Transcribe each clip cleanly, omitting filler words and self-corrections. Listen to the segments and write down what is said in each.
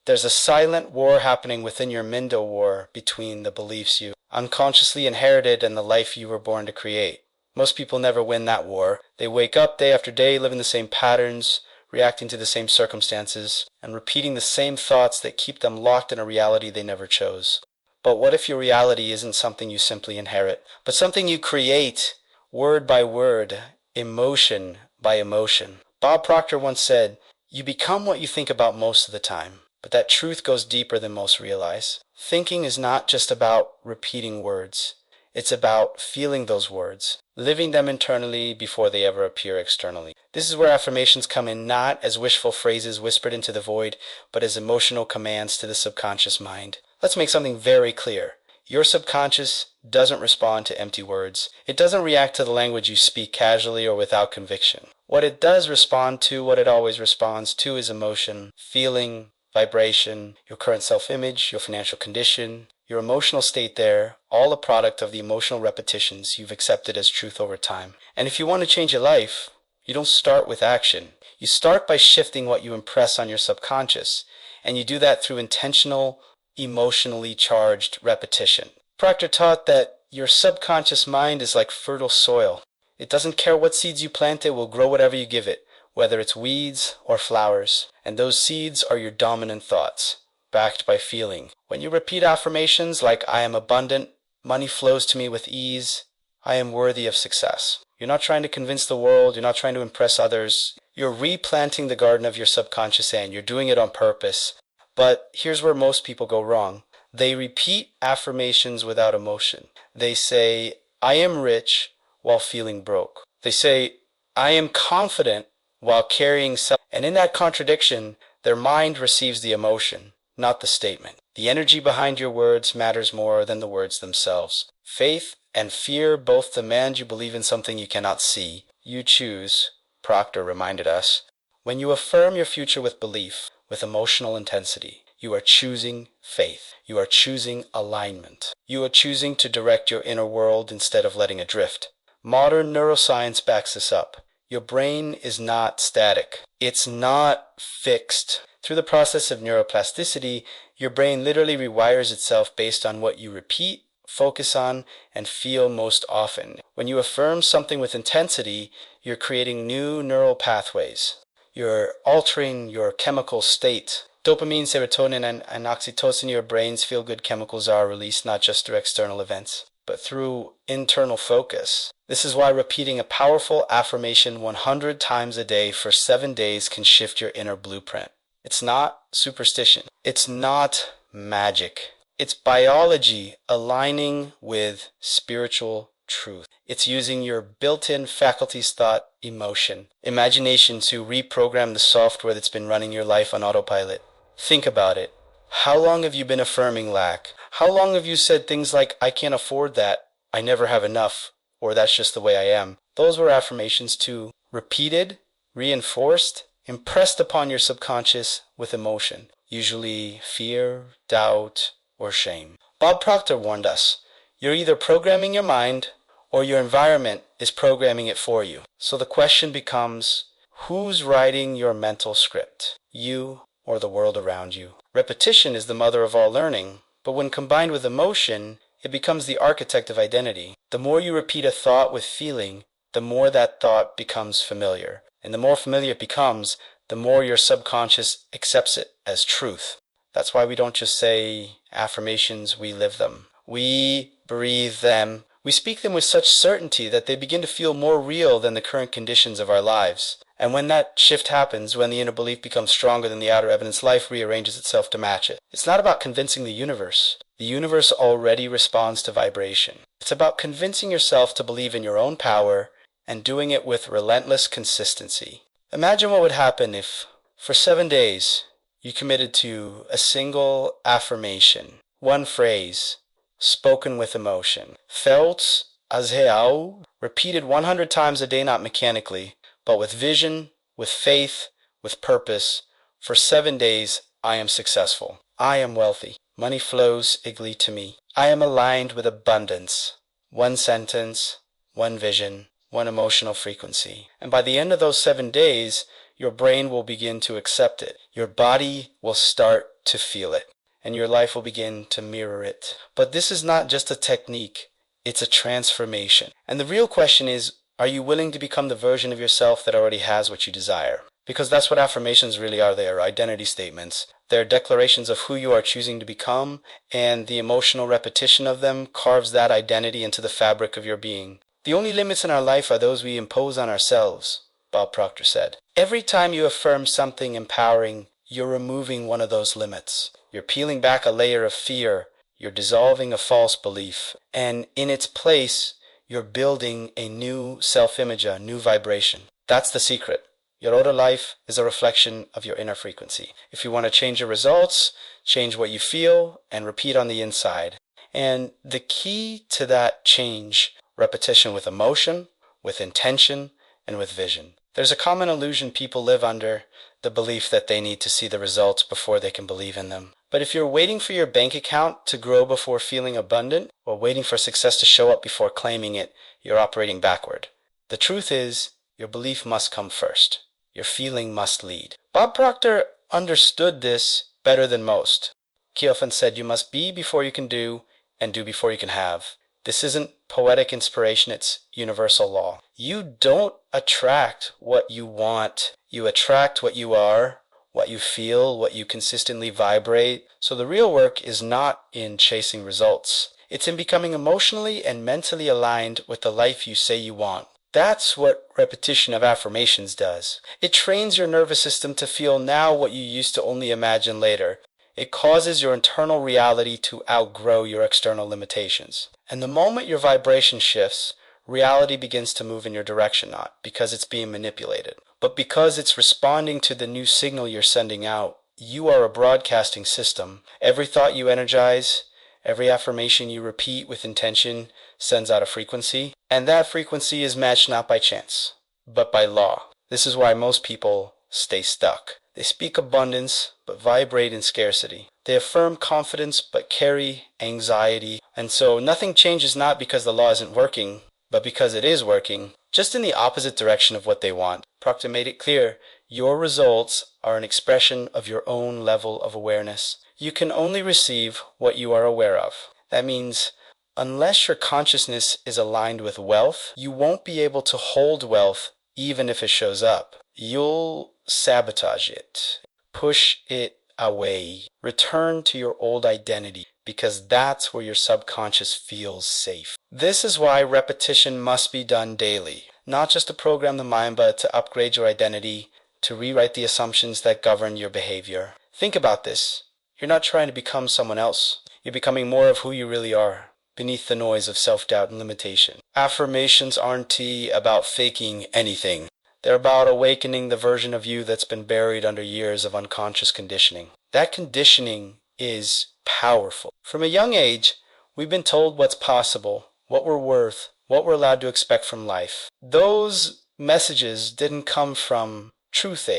There's a silent war happening within your Mindo war between the beliefs you unconsciously inherited and the life you were born to create. Most people never win that war. They wake up day after day, living the same patterns, reacting to the same circumstances, and repeating the same thoughts that keep them locked in a reality they never chose. But what if your reality isn't something you simply inherit, but something you create, word by word, emotion by emotion? Bob Proctor once said, "You become what you think about most of the time." But that truth goes deeper than most realize. Thinking is not just about repeating words. It's about feeling those words, living them internally before they ever appear externally. This is where affirmations come in, not as wishful phrases whispered into the void, but as emotional commands to the subconscious mind. Let's make something very clear. Your subconscious doesn't respond to empty words. It doesn't react to the language you speak casually or without conviction. What it does respond to, what it always responds to, is emotion, feeling, vibration, your current self-image, your financial condition, your emotional state there, all a product of the emotional repetitions you've accepted as truth over time. And if you want to change your life, you don't start with action. You start by shifting what you impress on your subconscious, and you do that through intentional, emotionally charged repetition. Proctor taught that your subconscious mind is like fertile soil. It doesn't care what seeds you plant, it will grow whatever you give it, whether it's weeds or flowers. And those seeds are your dominant thoughts, backed by feeling. When you repeat affirmations like, "I am abundant, money flows to me with ease, I am worthy of success," you're not trying to convince the world, you're not trying to impress others. You're replanting the garden of your subconscious, and you're doing it on purpose. But here's where most people go wrong. They repeat affirmations without emotion. They say, "I am rich," while feeling broke. They say, "I am confident," while carrying self. And in that contradiction, their mind receives the emotion, not the statement. The energy behind your words matters more than the words themselves. Faith and fear both demand you believe in something you cannot see. You choose, Proctor reminded us. When you affirm your future with belief, with emotional intensity, you are choosing faith. You are choosing alignment. You are choosing to direct your inner world instead of letting it drift. Modern neuroscience backs this up. Your brain is not static. It's not fixed. Through the process of neuroplasticity, your brain literally rewires itself based on what you repeat, focus on, and feel most often. When you affirm something with intensity, you're creating new neural pathways. You're altering your chemical state. Dopamine, serotonin, and oxytocin, your brain's feel-good chemicals, are released not just through external events, but through internal focus. This is why repeating a powerful affirmation 100 times a day for 7 days can shift your inner blueprint. It's not superstition. It's not magic. It's biology aligning with spiritual truth. It's using your built-in faculties, thought, emotion, imagination to reprogram the software that's been running your life on autopilot. Think about it. How long have you been affirming lack? How long have you said things like, "I can't afford that," "I never have enough," or "that's just the way I am"? Those were affirmations too. Repeated, reinforced, impressed upon your subconscious with emotion, usually fear, doubt, or shame. Bob Proctor warned us, you're either programming your mind or your environment is programming it for you. So the question becomes, who's writing your mental script? You or the world around you? Repetition is the mother of all learning, but when combined with emotion, it becomes the architect of identity. The more you repeat a thought with feeling, the more that thought becomes familiar. And the more familiar it becomes, the more your subconscious accepts it as truth. That's why we don't just say affirmations, we live them. We breathe them. We speak them with such certainty that they begin to feel more real than the current conditions of our lives. And when that shift happens, when the inner belief becomes stronger than the outer evidence, life rearranges itself to match it. It's not about convincing the universe. The universe already responds to vibration. It's about convincing yourself to believe in your own power and doing it with relentless consistency. Imagine what would happen if, for 7 days, you committed to a single affirmation, one phrase, spoken with emotion, felt as real, repeated 100 times a day, not mechanically, but with vision, with faith, with purpose. For 7 days, I am successful. I am wealthy. Money flows eagerly to me. I am aligned with abundance. One sentence, one vision, one emotional frequency. And by the end of those 7 days, your brain will begin to accept it. Your body will start to feel it, and your life will begin to mirror it. But this is not just a technique, it's a transformation. And the real question is, are you willing to become the version of yourself that already has what you desire? Because that's what affirmations really are. They are identity statements. They're declarations of who you are choosing to become, and the emotional repetition of them carves that identity into the fabric of your being. The only limits in our life are those we impose on ourselves, Bob Proctor said. Every time you affirm something empowering, you're removing one of those limits. You're peeling back a layer of fear. You're dissolving a false belief. And in its place, you're building a new self-image, a new vibration. That's the secret. Your outer life is a reflection of your inner frequency. If you want to change your results, change what you feel, and repeat on the inside. And the key to that change, repetition with emotion, with intention, and with vision. There's a common illusion people live under, the belief that they need to see the results before they can believe in them. But if you're waiting for your bank account to grow before feeling abundant, or waiting for success to show up before claiming it, you're operating backward. The truth is, your belief must come first. Your feeling must lead. Bob Proctor understood this better than most. He often said you must be before you can do, and do before you can have. This isn't poetic inspiration, it's universal law. You don't attract what you want. You attract what you are, what you feel, what you consistently vibrate. So the real work is not in chasing results. It's in becoming emotionally and mentally aligned with the life you say you want. That's what repetition of affirmations does. It trains your nervous system to feel now what you used to only imagine later. It causes your internal reality to outgrow your external limitations. And the moment your vibration shifts, reality begins to move in your direction, not because it's being manipulated, but because it's responding to the new signal you're sending out. You are a broadcasting system. Every thought you energize, every affirmation you repeat with intention sends out a frequency, and that frequency is matched not by chance, but by law. This is why most people stay stuck. They speak abundance, but vibrate in scarcity. They affirm confidence, but carry anxiety. And so nothing changes not because the law isn't working, but because it is working, just in the opposite direction of what they want. Proctor made it clear, your results are an expression of your own level of awareness. You can only receive what you are aware of. That means, unless your consciousness is aligned with wealth, you won't be able to hold wealth even if it shows up. You'll sabotage it, push it away, return to your old identity, because that's where your subconscious feels safe. This is why repetition must be done daily, not just to program the mind, but to upgrade your identity, to rewrite the assumptions that govern your behavior. Think about this. You're not trying to become someone else. You're becoming more of who you really are, beneath the noise of self-doubt and limitation. Affirmations aren't about faking anything. They're about awakening the version of you that's been buried under years of unconscious conditioning. That conditioning is powerful. From a young age, we've been told what's possible, what we're worth, what we're allowed to expect from life. Those messages didn't come from truth,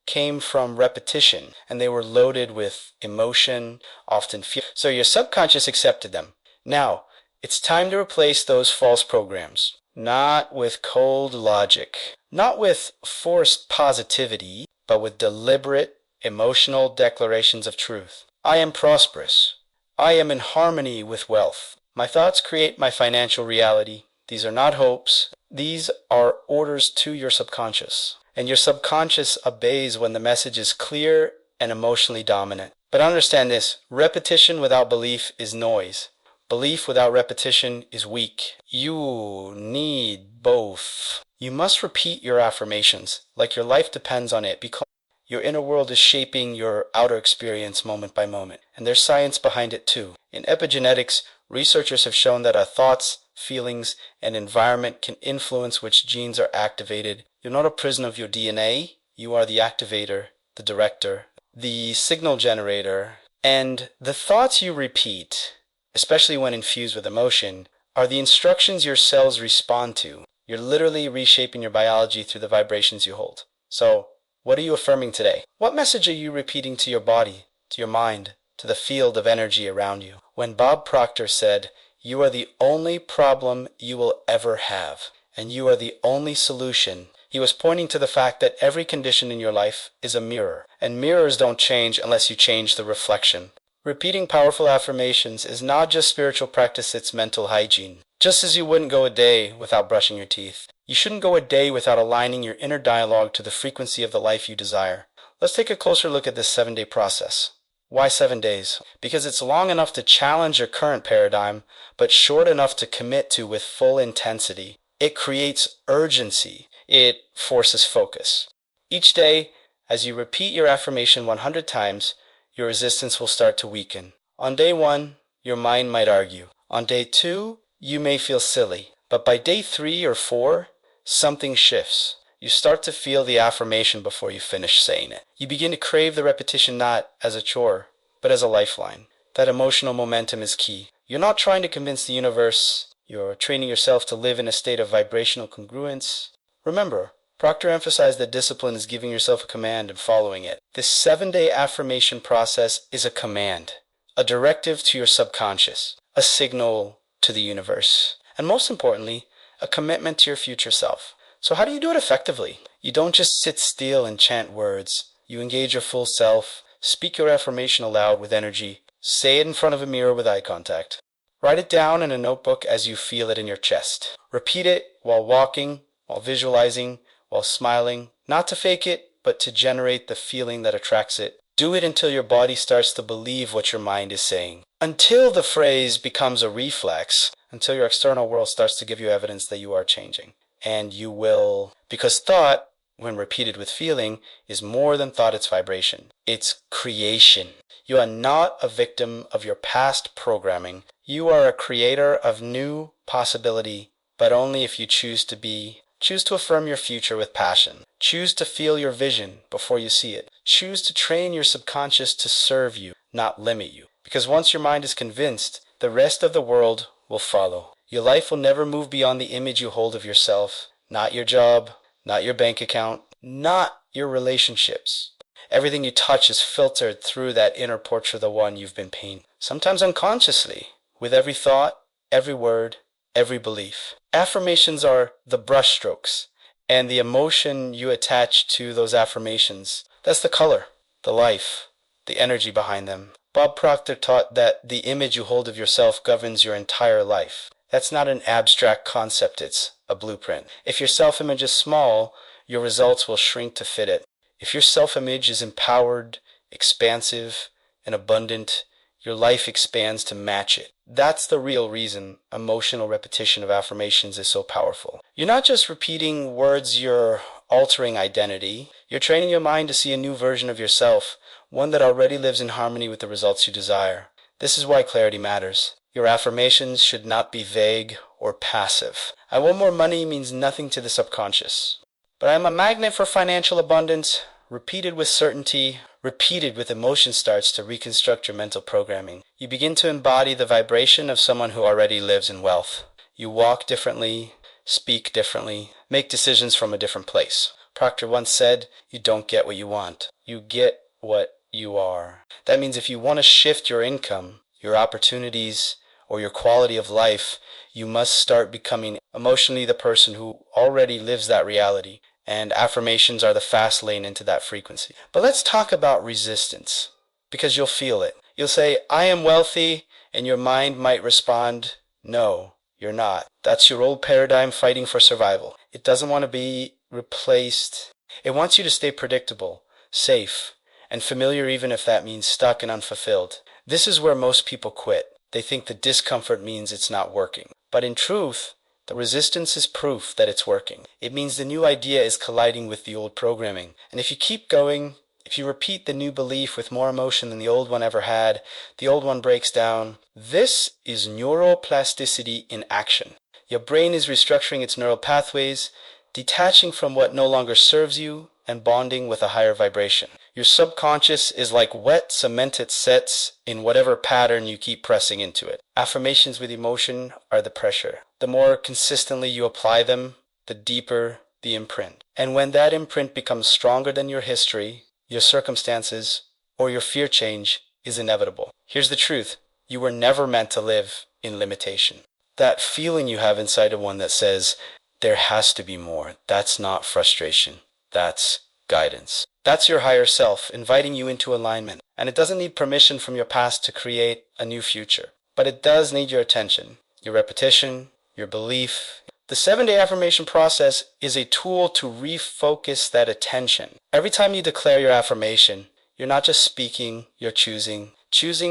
came from repetition, and they were loaded with emotion, often fear. So your subconscious accepted them. Now, it's time to replace those false programs. Not with cold logic, not with forced positivity, but with deliberate, emotional declarations of truth. I am prosperous. I am in harmony with wealth. My thoughts create my financial reality. These are not hopes. These are orders to your subconscious. And your subconscious obeys when the message is clear and emotionally dominant. But understand this, repetition without belief is noise. Belief without repetition is weak. You need both. You must repeat your affirmations like your life depends on it, because your inner world is shaping your outer experience moment by moment. And there's science behind it too. In epigenetics, researchers have shown that our thoughts, feelings, and environment can influence which genes are activated. You're not a prisoner of your DNA. You are the activator, the director, the signal generator. And the thoughts you repeat, especially when infused with emotion, are the instructions your cells respond to. You're literally reshaping your biology through the vibrations you hold. So, what are you affirming today? What message are you repeating to your body, to your mind, to the field of energy around you? When Bob Proctor said, "You are the only problem you will ever have, and you are the only solution," He was pointing to the fact that every condition in your life is a mirror, and mirrors don't change unless you change the reflection. Repeating powerful affirmations is not just spiritual practice, it's mental hygiene. Just as you wouldn't go a day without brushing your teeth, you shouldn't go a day without aligning your inner dialogue to the frequency of the life you desire. Let's take a closer look at this 7-day process. Why 7 days? Because it's long enough to challenge your current paradigm, but short enough to commit to with full intensity. It creates urgency. It forces focus. Each day, as you repeat your affirmation 100 times, your resistance will start to weaken. On day 1, your mind might argue. On day 2, you may feel silly. But by day 3 or 4, something shifts. You start to feel the affirmation before you finish saying it. You begin to crave the repetition not as a chore, but as a lifeline. That emotional momentum is key. You're not trying to convince the universe. You're training yourself to live in a state of vibrational congruence. Remember, Proctor emphasized that discipline is giving yourself a command and following it. This 7-day affirmation process is a command, a directive to your subconscious, a signal to the universe, and most importantly, a commitment to your future self. So how do you do it effectively? You don't just sit still and chant words. You engage your full self, speak your affirmation aloud with energy, say it in front of a mirror with eye contact. Write it down in a notebook as you feel it in your chest. Repeat it while walking, while visualizing, while smiling, not to fake it, but to generate the feeling that attracts it. Do it until your body starts to believe what your mind is saying. Until the phrase becomes a reflex, until your external world starts to give you evidence that you are changing. And you will, because thought, when repeated with feeling, is more than thought, it's vibration. It's creation. You are not a victim of your past programming. You are a creator of new possibility, but only if you choose to be. Choose to affirm your future with passion. Choose to feel your vision before you see it. Choose to train your subconscious to serve you, not limit you. Because once your mind is convinced, the rest of the world will follow. Your life will never move beyond the image you hold of yourself. Not your job, not your bank account, not your relationships. Everything you touch is filtered through that inner portrait of the one you've been painting. Sometimes unconsciously, with every thought, every word, every belief. Affirmations are the brushstrokes, and the emotion you attach to those affirmations. That's the color, the life, the energy behind them. Bob Proctor taught that the image you hold of yourself governs your entire life. That's not an abstract concept, it's a blueprint. If your self-image is small, your results will shrink to fit it. If your self-image is empowered, expansive, and abundant, your life expands to match it. That's the real reason emotional repetition of affirmations is so powerful. You're not just repeating words, you're altering identity. You're training your mind to see a new version of yourself, one that already lives in harmony with the results you desire. This is why clarity matters. Your affirmations should not be vague or passive. I want more money means nothing to the subconscious. But I'm a magnet for financial abundance. Repeated with certainty, repeated with emotion starts to reconstruct your mental programming. You begin to embody the vibration of someone who already lives in wealth. You walk differently, speak differently, make decisions from a different place. Proctor once said, you don't get what you want. You get what you are. That means if you want to shift your income, your opportunities, or your quality of life, you must start becoming emotionally the person who already lives that reality. And affirmations are the fast lane into that frequency. But let's talk about resistance, because you'll feel it. You'll say, I am wealthy, and your mind might respond, no, you're not. That's your old paradigm fighting for survival. It doesn't want to be replaced. It wants you to stay predictable, safe, and familiar, even if that means stuck and unfulfilled. This is where most people quit. They think the discomfort means it's not working. But in truth, the resistance is proof that it's working. It means the new idea is colliding with the old programming. And if you keep going, if you repeat the new belief with more emotion than the old one ever had, the old one breaks down. This is neuroplasticity in action. Your brain is restructuring its neural pathways, detaching from what no longer serves you and bonding with a higher vibration. Your subconscious is like wet cemented sets in whatever pattern you keep pressing into it. Affirmations with emotion are the pressure. The more consistently you apply them, the deeper the imprint. And when that imprint becomes stronger than your history, your circumstances, or your fear change is inevitable. Here's the truth. You were never meant to live in limitation. That feeling you have inside of one that says, there has to be more. That's not frustration. That's guidance. That's your higher self inviting you into alignment. And it doesn't need permission from your past to create a new future. But it does need your attention, your repetition, your belief. The 7-day affirmation process is a tool to refocus that attention. Every time you declare your affirmation, you're not just speaking, you're choosing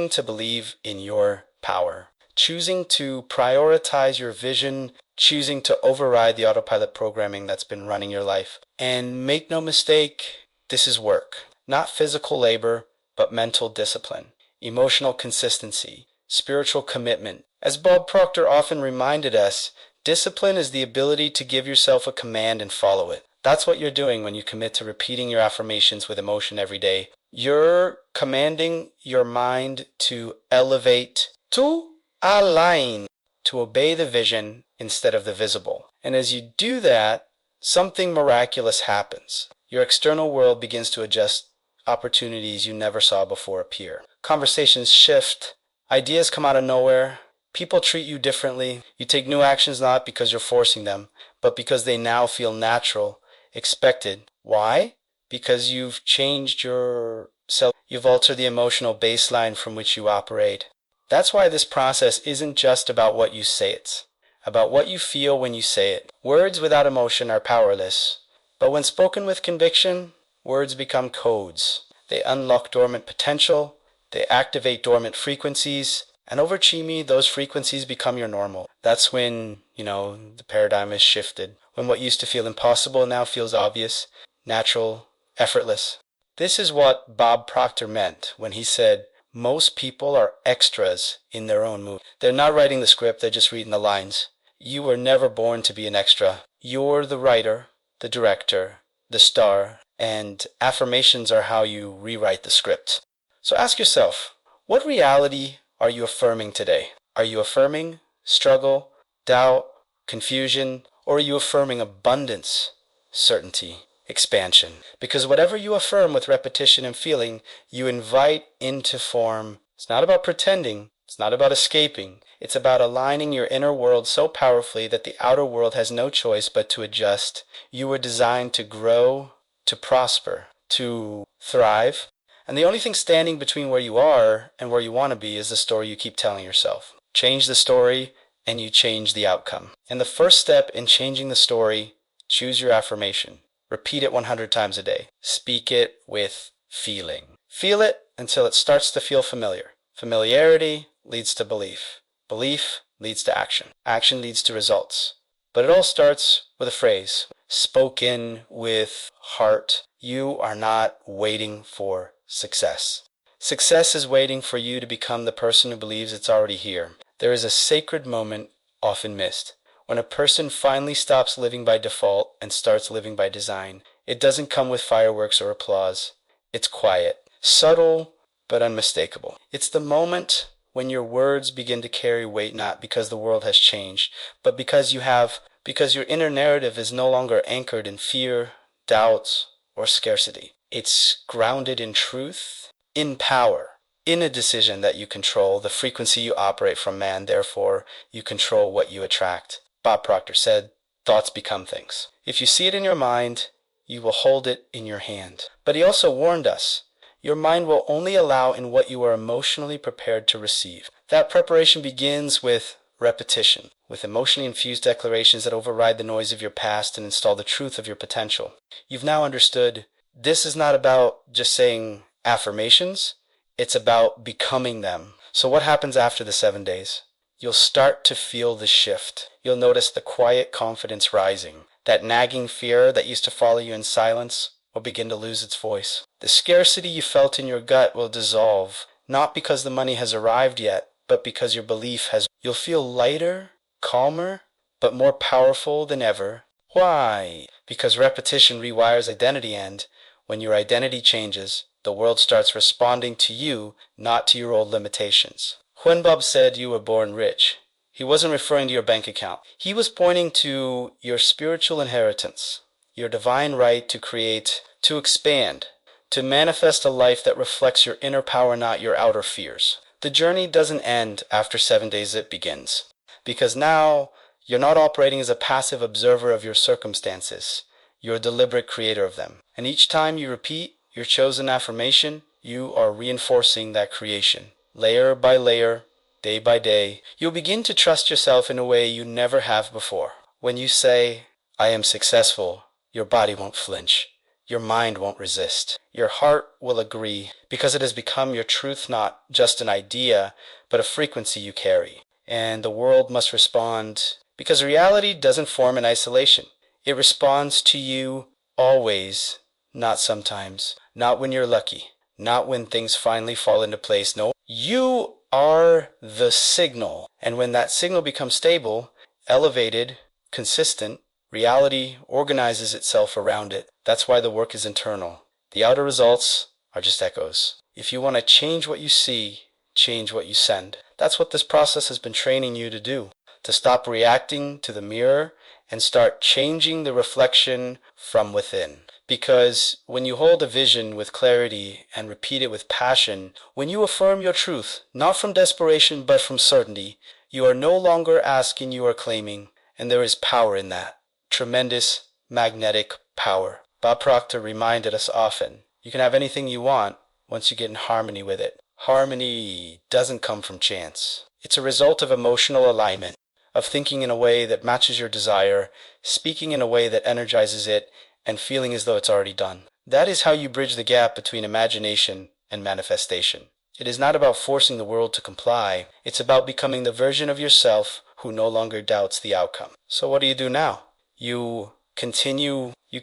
to believe in your power, choosing to prioritize your vision, choosing to override the autopilot programming that's been running your life. And make no mistake, this is work, not physical labor, but mental discipline, emotional consistency, spiritual commitment. As Bob Proctor often reminded us, discipline is the ability to give yourself a command and follow it. That's what you're doing when you commit to repeating your affirmations with emotion every day. You're commanding your mind to elevate, to align, to obey the vision instead of the visible. And as you do that, something miraculous happens. Your external world begins to adjust. Opportunities you never saw before appear. Conversations shift. Ideas come out of nowhere. People treat you differently. You take new actions not because you're forcing them, but because they now feel natural, expected. Why? Because you've changed yourself. You've altered the emotional baseline from which you operate. That's why this process isn't just about what you say, it's about what you feel when you say it. Words without emotion are powerless, but when spoken with conviction, words become codes. They unlock dormant potential, they activate dormant frequencies, and over Chimi, those frequencies become your normal. That's when, the paradigm is shifted. When what used to feel impossible now feels obvious, natural, effortless. This is what Bob Proctor meant when he said, most people are extras in their own movie. They're not writing the script, they're just reading the lines. You were never born to be an extra. You're the writer, the director, the star, and affirmations are how you rewrite the script. So ask yourself, what reality are you affirming today? Are you affirming struggle, doubt, confusion, or are you affirming abundance, certainty, expansion? Because whatever you affirm with repetition and feeling, you invite into form. It's not about pretending. It's not about escaping. It's about aligning your inner world so powerfully that the outer world has no choice but to adjust. You were designed to grow, to prosper, to thrive. And the only thing standing between where you are and where you want to be is the story you keep telling yourself. Change the story and you change the outcome. And the first step in changing the story, choose your affirmation. Repeat it 100 times a day. Speak it with feeling. Feel it until it starts to feel familiar. Familiarity leads to belief. Belief leads to action. Action leads to results. But it all starts with a phrase, spoken with heart. You are not waiting for success. Success is waiting for you to become the person who believes it's already here. There is a sacred moment often missed. When a person finally stops living by default and starts living by design, it doesn't come with fireworks or applause. It's quiet, subtle, but unmistakable. It's the moment when your words begin to carry weight, not because the world has changed, but because your inner narrative is no longer anchored in fear, doubts, or scarcity. It's grounded in truth, in power, in a decision that you control, the frequency you operate from, man, therefore you control what you attract. Bob Proctor said, thoughts become things. If you see it in your mind, you will hold it in your hand. But he also warned us, your mind will only allow in what you are emotionally prepared to receive. That preparation begins with repetition, with emotionally infused declarations that override the noise of your past and install the truth of your potential. You've now understood this is not about just saying affirmations, it's about becoming them. So what happens after the 7 days? You'll start to feel the shift. You'll notice the quiet confidence rising. That nagging fear that used to follow you in silence will begin to lose its voice. The scarcity you felt in your gut will dissolve, not because the money has arrived yet, but because your belief has. You'll feel lighter, calmer, but more powerful than ever. Why? Because repetition rewires identity, and when your identity changes, the world starts responding to you, not to your old limitations. When Bob said you were born rich, he wasn't referring to your bank account. He was pointing to your spiritual inheritance, your divine right to create, to expand, to manifest a life that reflects your inner power, not your outer fears. The journey doesn't end after 7 days, it begins. Because now You're not operating as a passive observer of your circumstances. You're a deliberate creator of them. And each time you repeat your chosen affirmation, you are reinforcing that creation. Layer by layer, day by day, you'll begin to trust yourself in a way you never have before. When you say, I am successful, your body won't flinch. Your mind won't resist. Your heart will agree because it has become your truth, not just an idea, but a frequency you carry. And the world must respond because reality doesn't form in isolation. It responds to you always, not sometimes, not when you're lucky, not when things finally fall into place. No, you are the signal. And when that signal becomes stable, elevated, consistent, reality organizes itself around it. That's why the work is internal. The outer results are just echoes. If you want to change what you see, change what you send. That's what this process has been training you to do. To stop reacting to the mirror and start changing the reflection from within. Because when you hold a vision with clarity and repeat it with passion, when you affirm your truth, not from desperation but from certainty, you are no longer asking, you are claiming, and there is power in that. Tremendous magnetic power. Bob Proctor reminded us often, you can have anything you want once you get in harmony with it. Harmony doesn't come from chance. It's a result of emotional alignment, of thinking in a way that matches your desire, speaking in a way that energizes it, and feeling as though it's already done. That is how you bridge the gap between imagination and manifestation. It is not about forcing the world to comply. It's about becoming the version of yourself who no longer doubts the outcome. So what do you do now? You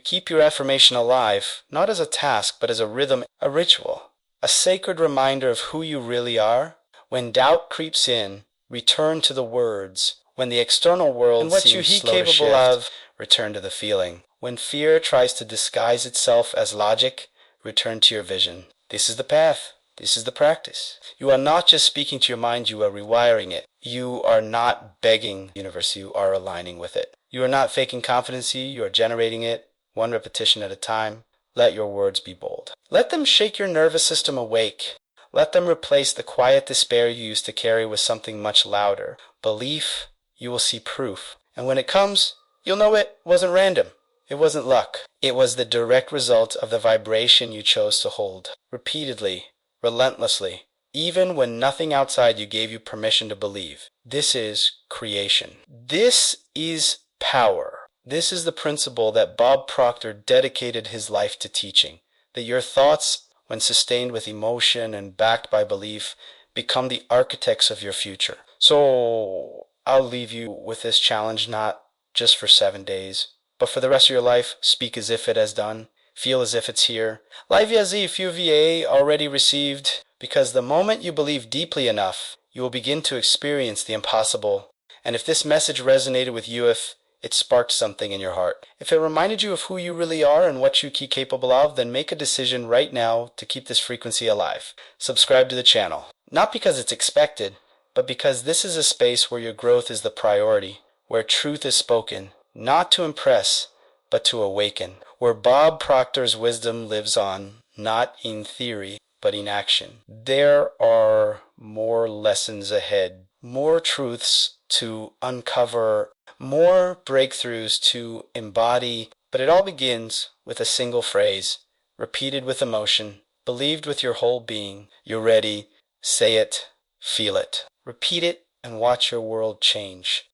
keep your affirmation alive, not as a task, but as a rhythm, a ritual, a sacred reminder of who you really are. When doubt creeps in, return to the words. When the external world seems slow to shift, return to the feeling. When fear tries to disguise itself as logic, return to your vision. This is the path. This is the practice. You are not just speaking to your mind, you are rewiring it. You are not begging the universe, you are aligning with it. You are not faking confidence, you are generating it, one repetition at a time. Let your words be bold. Let them shake your nervous system awake. Let them replace the quiet despair you used to carry with something much louder. Belief, you will see proof. And when it comes, you'll know it wasn't random. It wasn't luck. It was the direct result of the vibration you chose to hold. Repeatedly, relentlessly, even when nothing outside you gave you permission to believe. This is creation. This is power. This is the principle that Bob Proctor dedicated his life to teaching. That your thoughts, when sustained with emotion and backed by belief, become the architects of your future. So I'll leave you with this challenge, not just for 7 days, but for the rest of your life. Speak as if it has done. Feel as if it's here. Live as if you VA already received. Because the moment you believe deeply enough, you will begin to experience the impossible. And if this message resonated with you, if it sparked something in your heart, if it reminded you of who you really are and what you keep capable of, then make a decision right now to keep this frequency alive. Subscribe to the channel. Not because it's expected, but because this is a space where your growth is the priority, where truth is spoken, not to impress, but to awaken, where Bob Proctor's wisdom lives on, not in theory, but in action. There are more lessons ahead, more truths to uncover, more breakthroughs to embody, but it all begins with a single phrase, repeated with emotion, believed with your whole being. You're ready. Say it. Feel it. Repeat it and watch your world change.